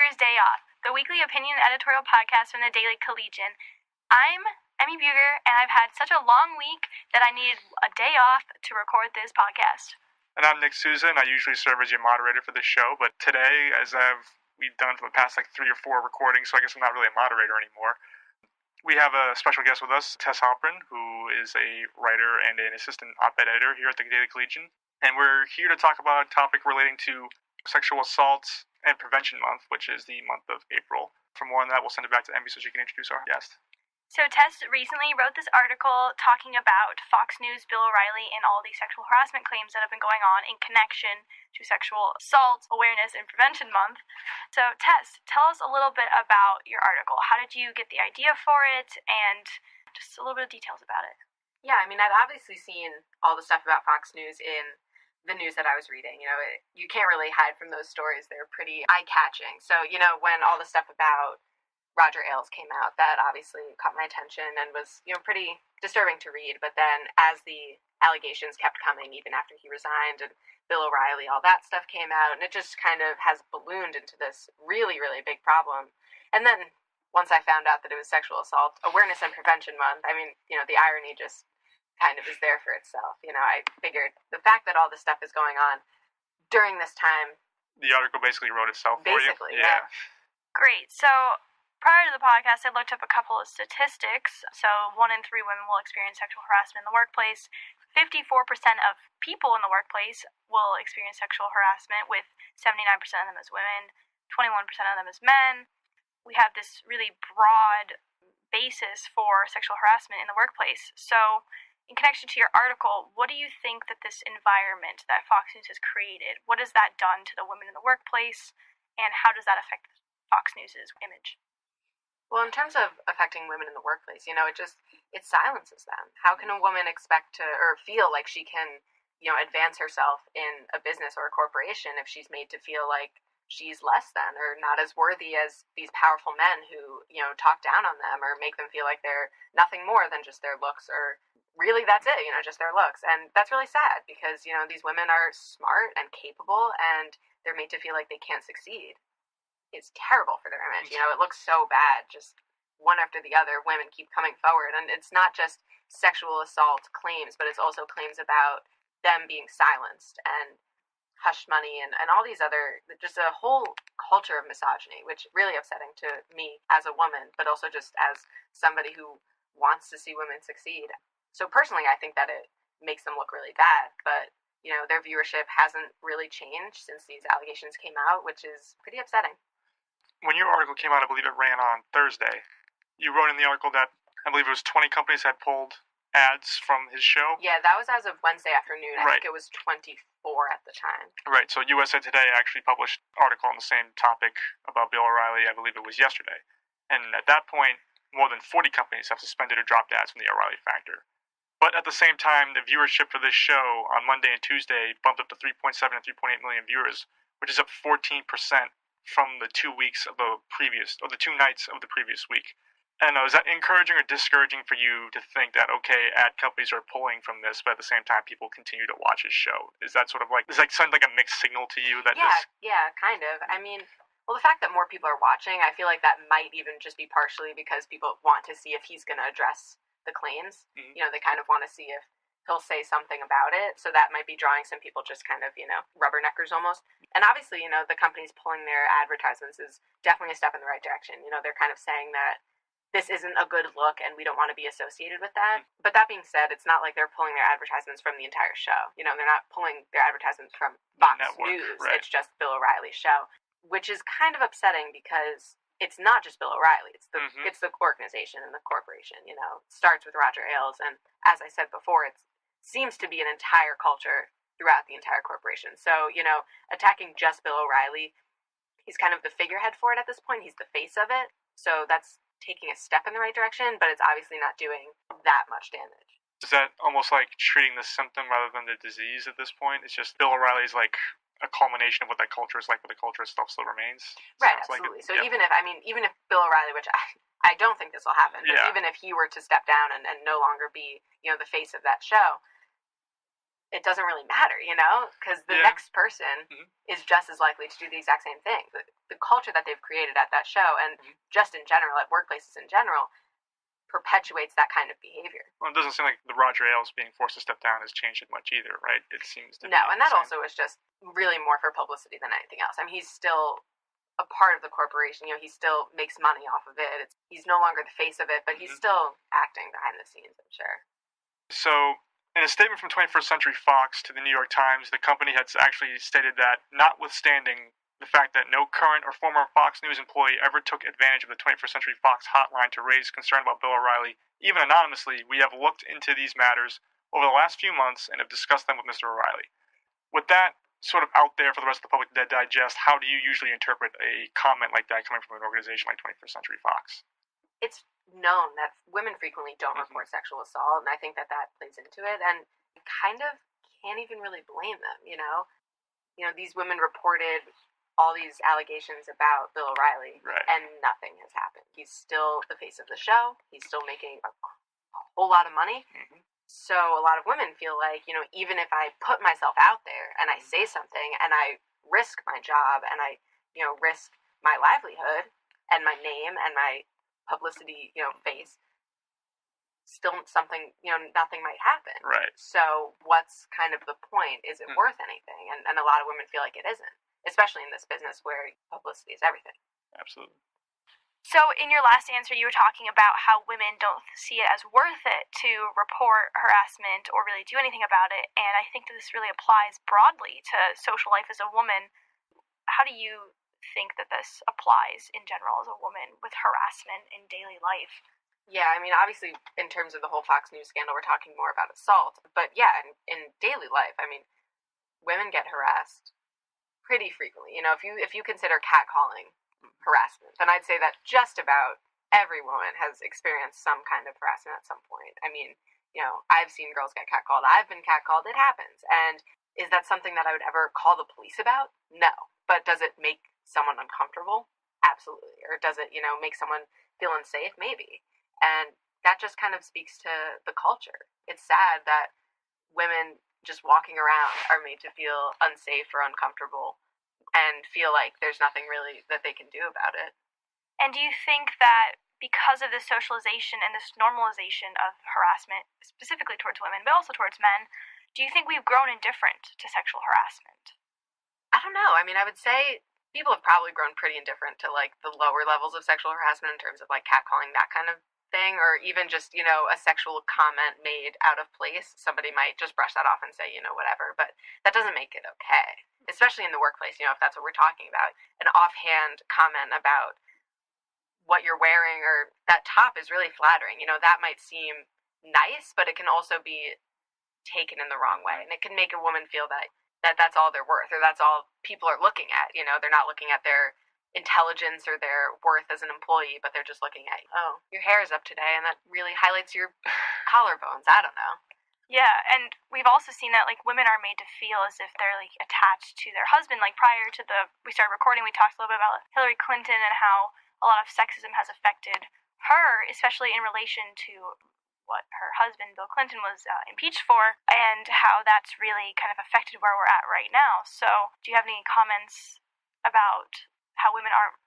Beuger's Day Off, the weekly opinion editorial podcast from the Daily Collegian. I'm Emmi Beuger, and I've had such a long week that I needed a day off to record this podcast. And I'm Souza, and I usually serve as your moderator for this show, but today, we've done for the past 3 or 4 recordings, so I guess I'm not really a moderator anymore. We have a special guest with us, Tess Halpern, who is a writer and an assistant op-ed editor here at the Daily Collegian. And we're here to talk about a topic relating to Sexual Assault and Prevention Month, which is the month of April. For more on that, we'll send it back to Emmi so she can introduce our guest. So Tess recently wrote this article talking about Fox News' Bill O'Reilly and all these sexual harassment claims that have been going on in connection to Sexual Assault Awareness and Prevention Month. So Tess, tell us a little bit about your article. How did you get the idea for it, and just a little bit of details about it? Yeah, I mean, I'd obviously seen all the stuff about Fox News in the news that I was reading. You can't really hide from those stories. They're pretty eye-catching. So, when all the stuff about Roger Ailes came out, that obviously caught my attention and was, pretty disturbing to read. But then as the allegations kept coming, even after he resigned, and Bill O'Reilly, all that stuff came out, and it just kind of has ballooned into this really, really big problem. And then once I found out that it was Sexual Assault Awareness and Prevention Month, I mean, the irony just kind of is there for itself. I figured the fact that all this stuff is going on during this time. The article basically wrote itself for you. Basically, yeah. Great. So prior to the podcast, I looked up a couple of statistics. So 1 in 3 women will experience sexual harassment in the workplace. 54% of people in the workplace will experience sexual harassment, with 79% of them as women, 21% of them as men. We have this really broad basis for sexual harassment in the workplace. So in connection to your article, what do you think that this environment that Fox News has created, what has that done to the women in the workplace, and how does that affect Fox News' image? Well, in terms of affecting women in the workplace, it silences them. How can a woman expect to, or feel like she can, advance herself in a business or a corporation if she's made to feel like she's less than or not as worthy as these powerful men who, talk down on them or make them feel like they're nothing more than just their looks, or really that's it, just their looks. And that's really sad because, these women are smart and capable, and they're made to feel like they can't succeed. It's terrible for their image. It looks so bad. Just one after the other, women keep coming forward. And it's not just sexual assault claims, but it's also claims about them being silenced and hush money and all these other, just a whole culture of misogyny, which is really upsetting to me as a woman, but also just as somebody who wants to see women succeed. So personally, I think that it makes them look really bad, but, their viewership hasn't really changed since these allegations came out, which is pretty upsetting. When your article came out, I believe it ran on Thursday. You wrote in the article that I believe it was 20 companies had pulled ads from his show. Yeah, that was as of Wednesday afternoon. I think it was 24 at the time. Right, so USA Today actually published an article on the same topic about Bill O'Reilly, I believe it was yesterday. And at that point, more than 40 companies have suspended or dropped ads from the O'Reilly Factor. But at the same time, the viewership for this show on Monday and Tuesday bumped up to 3.7 and 3.8 million viewers, which is up 14% from the 2 weeks of the previous, or the 2 nights of the previous week. And is that encouraging or discouraging for you to think that, okay, ad companies are pulling from this, but at the same time people continue to watch his show? Is that sort of like, sound like a mixed signal to you? That Yeah, kind of. I mean, well, the fact that more people are watching, I feel like that might even just be partially because people want to see if he's going to address the claims. Mm-hmm. They kind of want to see if he'll say something about it. So that might be drawing some people just kind of, rubberneckers almost. And obviously, the companies pulling their advertisements is definitely a step in the right direction. They're kind of saying that this isn't a good look and we don't want to be associated with that. Mm-hmm. But that being said, it's not like they're pulling their advertisements from the entire show. They're not pulling their advertisements from Fox News. Right. It's just Bill O'Reilly's show, which is kind of upsetting because it's not just Bill O'Reilly. It's the it's the organization and the corporation. It starts with Roger Ailes, and as I said before, it seems to be an entire culture throughout the entire corporation. So attacking just Bill O'Reilly, he's kind of the figurehead for it at this point. He's the face of it. So that's taking a step in the right direction, but it's obviously not doing that much damage. Is that almost like treating the symptom rather than the disease at this point? It's just Bill O'Reilly's like a culmination of what that culture is like, but the culture stuff still remains. Right, absolutely. So even if Bill O'Reilly, which I don't think this will happen, but even if he were to step down and no longer be, the face of that show, it doesn't really matter, because the next person is just as likely to do the exact same thing. The culture that they've created at that show, and just in general, at workplaces in general, perpetuates that kind of behavior. Well, it doesn't seem like the Roger Ailes being forced to step down has changed it much either, right? It seems to be No, and that same. also is just really more for publicity than anything else. I mean, he's still a part of the corporation. He still makes money off of it. He's no longer the face of it, but he's still acting behind the scenes, I'm sure. So, in a statement from 21st Century Fox to the New York Times, the company had actually stated that, notwithstanding the fact that no current or former Fox News employee ever took advantage of the 21st Century Fox hotline to raise concern about Bill O'Reilly, even anonymously, we have looked into these matters over the last few months and have discussed them with Mr. O'Reilly. With that sort of out there for the rest of the public to digest, how do you usually interpret a comment like that coming from an organization like 21st Century Fox? It's known that women frequently don't report sexual assault, and I think that plays into it, and you kind of can't even really blame them, these women reported all these allegations about Bill O'Reilly, right, and nothing has happened. He's still the face of the show. He's still making a whole lot of money. So a lot of women feel like, even if I put myself out there and I say something and I risk my job and I, risk my livelihood and my name and my publicity, face, still something, nothing might happen. Right. So what's kind of the point? Is it worth anything? And a lot of women feel like it isn't, especially in this business where publicity is everything. Absolutely. So in your last answer, you were talking about how women don't see it as worth it to report harassment or really do anything about it, and I think that this really applies broadly to social life as a woman. How do you think that this applies in general as a woman with harassment in daily life? Yeah, I mean, obviously, in terms of the whole Fox News scandal, we're talking more about assault, but yeah, in daily life, I mean, women get harassed pretty frequently. If you consider catcalling harassment, then I'd say that just about every woman has experienced some kind of harassment at some point. I mean, I've seen girls get catcalled. I've been catcalled. It happens. And is that something that I would ever call the police about? No. But does it make someone uncomfortable? Absolutely. Or does it, make someone feel unsafe? Maybe. And that just kind of speaks to the culture. It's sad that women just walking around are made to feel unsafe or uncomfortable and feel like there's nothing really that they can do about it. And do you think that because of this socialization and this normalization of harassment, specifically towards women, but also towards men, do you think we've grown indifferent to sexual harassment? I don't know. I mean, I would say people have probably grown pretty indifferent to, like, the lower levels of sexual harassment in terms of, like, catcalling, that kind of thing, or even just, a sexual comment made out of place. Somebody might just brush that off and say, whatever, but that doesn't make it okay. Especially in the workplace, if that's what we're talking about. An offhand comment about what you're wearing or that top is really flattering. That might seem nice, but it can also be taken in the wrong way. And it can make a woman feel that that's all they're worth, or that's all people are looking at. They're not looking at their intelligence or their worth as an employee, but they're just looking at, oh, your hair is up today, and that really highlights your collarbones. I don't know. Yeah, and we've also seen that, like, women are made to feel as if they're, like, attached to their husband. Like, prior to we started recording, we talked a little bit about Hillary Clinton and how a lot of sexism has affected her, especially in relation to what her husband, Bill Clinton, was impeached for, and how that's really kind of affected where we're at right now. So, do you have any comments about how women are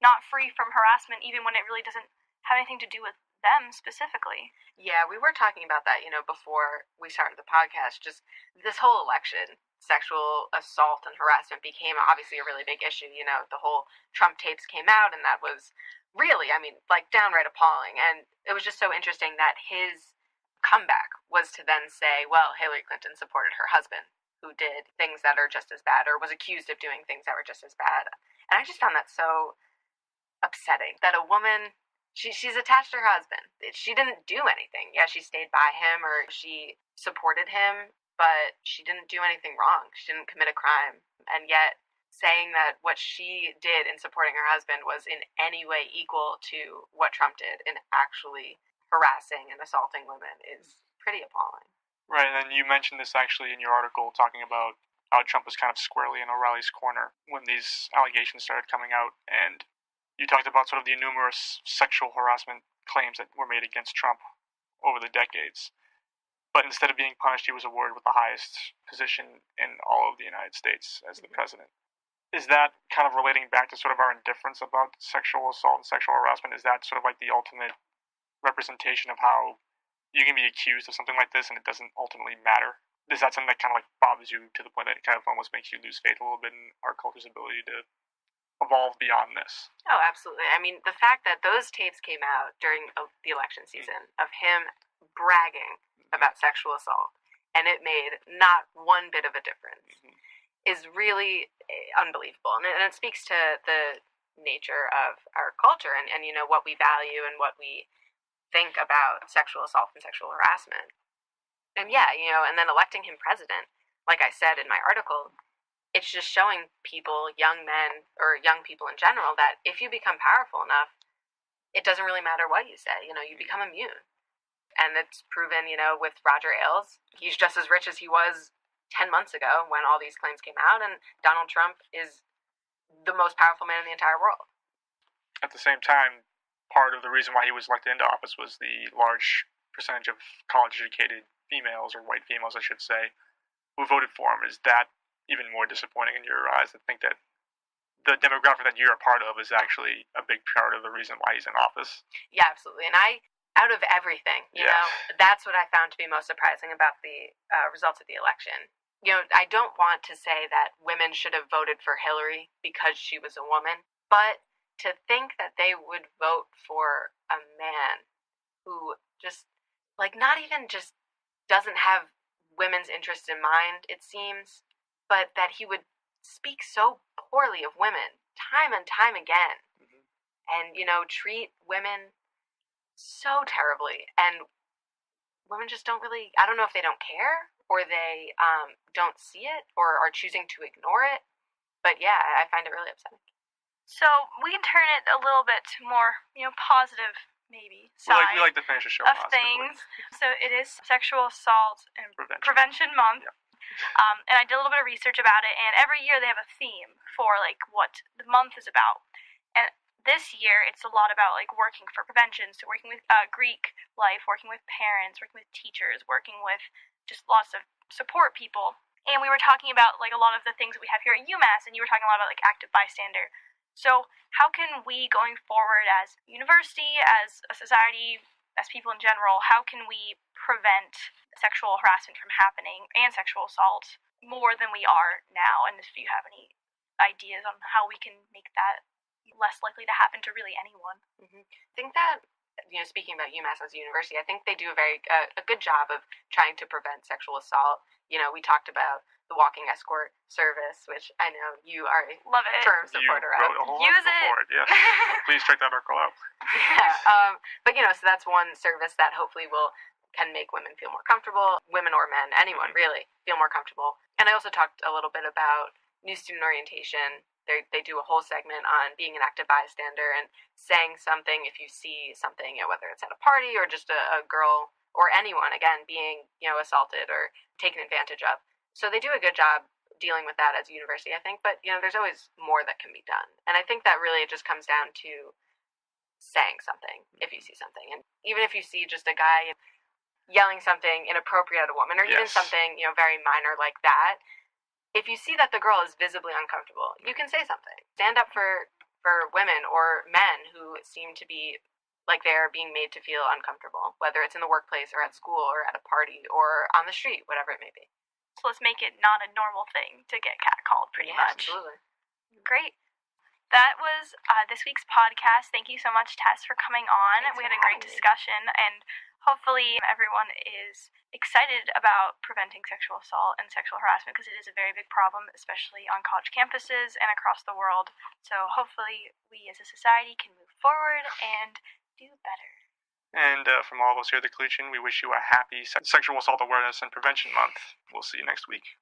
not free from harassment, even when it really doesn't have anything to do with them specifically? Yeah, we were talking about that, before we started the podcast. Just this whole election, sexual assault and harassment became obviously a really big issue. The whole Trump tapes came out, and that was really, I mean, like, downright appalling. And it was just so interesting that his comeback was to then say, well, Hillary Clinton supported her husband, who did things that are just as bad, or was accused of doing things that were just as bad. And I just found that so upsetting that a woman, she's attached to her husband. She didn't do anything. Yeah, she stayed by him or she supported him, but she didn't do anything wrong. She didn't commit a crime. And yet, saying that what she did in supporting her husband was in any way equal to what Trump did in actually harassing and assaulting women is pretty appalling. Right, and you mentioned this actually in your article, talking about how Trump was kind of squarely in O'Reilly's corner when these allegations started coming out, and you talked about sort of the numerous sexual harassment claims that were made against Trump over the decades. but instead of being punished, he was awarded with the highest position in all of the United States as the president. Is that kind of relating back to sort of our indifference about sexual assault and sexual harassment? Is that sort of like the ultimate representation of how you can be accused of something like this and it doesn't ultimately matter? Is that something that kind of like bothers you to the point that it kind of almost makes you lose faith a little bit in our culture's ability to evolve beyond this? Oh, absolutely. I mean, the fact that those tapes came out during the election season of him bragging about sexual assault, and it made not one bit of a difference, is really unbelievable. And it speaks to the nature of our culture and what we value and what we think about sexual assault and sexual harassment. And and then electing him president, like I said in my article, it's just showing people, young men, or young people in general, that if you become powerful enough, it doesn't really matter what you say. You become immune. And it's proven, with Roger Ailes. He's just as rich as he was 10 months ago when all these claims came out, and Donald Trump is the most powerful man in the entire world. At the same time, part of the reason why he was elected into office was the large percentage of college-educated females, or white females, I should say, who voted for him. Is that even more disappointing in your eyes, to think that the demographic that you're a part of is actually a big part of the reason why he's in office? Yeah, absolutely. And out of everything, that's what I found to be most surprising about the results of the election. I don't want to say that women should have voted for Hillary because she was a woman, but to think that they would vote for a man who just, not even just doesn't have women's interests in mind, it seems, but that he would speak so poorly of women time and time again, and treat women so terribly, and women just don't really, I don't know if they don't care or they don't see it or are choosing to ignore it, but yeah, I find it really upsetting. So we can turn it a little bit to more positive maybe side we like to finish the show of things. So it is Sexual Assault and Prevention Month. And I did a little bit of research about it, and every year they have a theme for what the month is about. And this year it's a lot about working for prevention, so working with Greek life, working with parents, working with teachers, working with just lots of support people. And we were talking about a lot of the things that we have here at UMass, and you were talking a lot about active bystander. So how can we, going forward as a university, as a society, as people in general, how can we prevent sexual harassment from happening and sexual assault more than we are now? And if you have any ideas on how we can make that less likely to happen to really anyone. I think that, speaking about UMass as a university, I think they do a good job of trying to prevent sexual assault. We talked about the walking escort service, which I know you are a firm supporter of. Use it! Yes. Please check that article out. Yeah, but so that's one service that hopefully can make women feel more comfortable, women or men, anyone really, feel more comfortable. And I also talked a little bit about new student orientation. They do a whole segment on being an active bystander and saying something if you see something, whether it's at a party or just a girl or anyone, again, being, assaulted or taken advantage of. So they do a good job dealing with that as a university, I think, but, there's always more that can be done. And I think that really just comes down to saying something if you see something. And even if you see just a guy yelling something inappropriate at a woman, or even something, very minor like that, if you see that the girl is visibly uncomfortable, you can say something. Stand up for women or men who seem to be they're being made to feel uncomfortable, whether it's in the workplace or at school or at a party or on the street, whatever it may be. So let's make it not a normal thing to get catcalled, pretty much. Absolutely. Great. That was this week's podcast. Thank you so much, Tess, for coming on. Thanks we had a great discussion, and hopefully everyone is excited about preventing sexual assault and sexual harassment, because it is a very big problem, especially on college campuses and across the world. So hopefully we as a society can move forward and do better. And from all of us here at the Collegian, we wish you a happy Sexual Assault Awareness and Prevention Month. We'll see you next week.